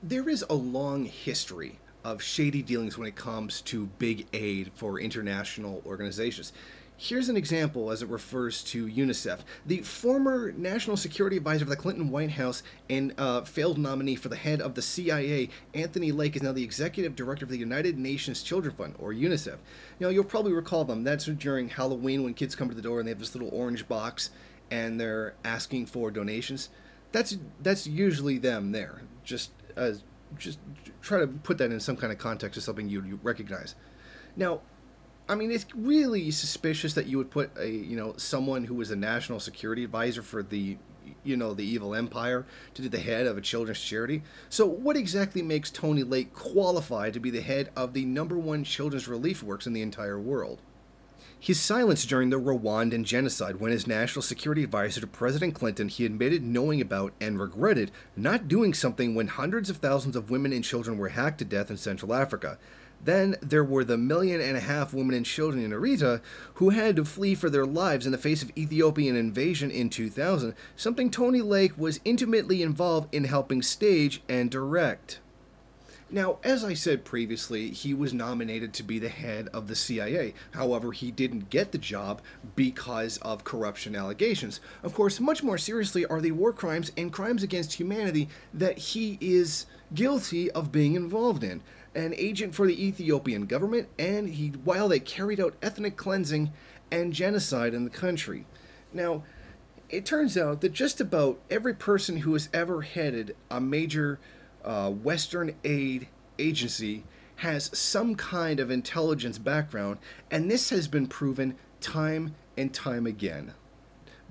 There is a long history of shady dealings when it comes to big aid for international organizations. Here's an example as it refers to UNICEF. The former National Security Advisor of the Clinton White House and failed nominee for the head of the CIA, Anthony Lake, is now the Executive Director of the United Nations Children Fund, or UNICEF. You'll probably recall them. That's during Halloween when kids come to the door and they have this little orange box and they're asking for donations. That's usually them there. Just try to put that in some kind of context of something you recognize. Now, I mean, it's really suspicious that you would put someone who was a national security advisor for the evil empire to be the head of a children's charity. So what exactly makes Tony Lake qualified to be the head of the #1 children's relief works in the entire world? His silence during the Rwandan genocide, when as National Security Advisor to President Clinton, he admitted knowing about and regretted not doing something when hundreds of thousands of women and children were hacked to death in Central Africa. Then there were the 1.5 million women and children in Eritrea who had to flee for their lives in the face of Ethiopian invasion in 2000, something Tony Lake was intimately involved in helping stage and direct. Now, as I said previously, he was nominated to be the head of the CIA. However, he didn't get the job because of corruption allegations. Of course, much more seriously are the war crimes and crimes against humanity that he is guilty of being involved in. An agent for the Ethiopian government, and while they carried out ethnic cleansing and genocide in the country. Now, it turns out that just about every person who has ever headed a major Western aid agency has some kind of intelligence background, and this has been proven time and time again.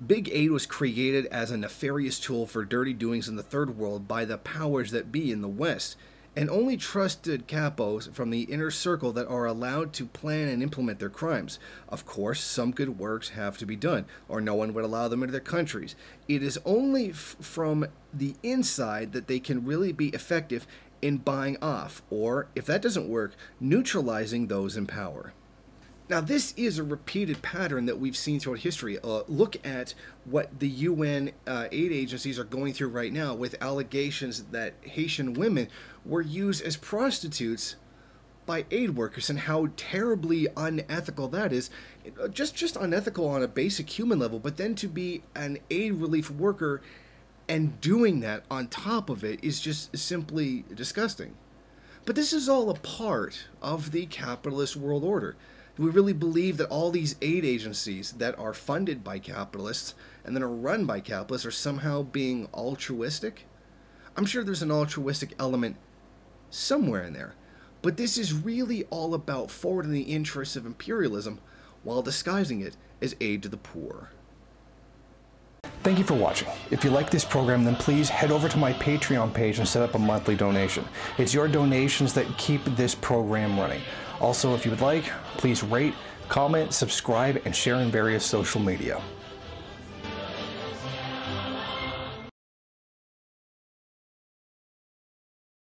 Big aid was created as a nefarious tool for dirty doings in the third world by the powers that be in the West, and only trusted capos from the inner circle that are allowed to plan and implement their crimes. Of course, some good works have to be done, or no one would allow them into their countries. It is only from the inside that they can really be effective in buying off, or, if that doesn't work, neutralizing those in power. Now, this is a repeated pattern that we've seen throughout history. Look at what the UN aid agencies are going through right now with allegations that Haitian women were used as prostitutes by aid workers, and how terribly unethical that is. Just unethical on a basic human level, but then to be an aid relief worker and doing that on top of it is just simply disgusting. But this is all a part of the capitalist world order. Do we really believe that all these aid agencies that are funded by capitalists and that are run by capitalists are somehow being altruistic? I'm sure there's an altruistic element somewhere in there, but this is really all about forwarding the interests of imperialism while disguising it as aid to the poor. Thank you for watching. If you like this program, then please head over to my Patreon page and set up a monthly donation. It's your donations that keep this program running. Also, if you would like, please rate, comment, subscribe, and share in various social media.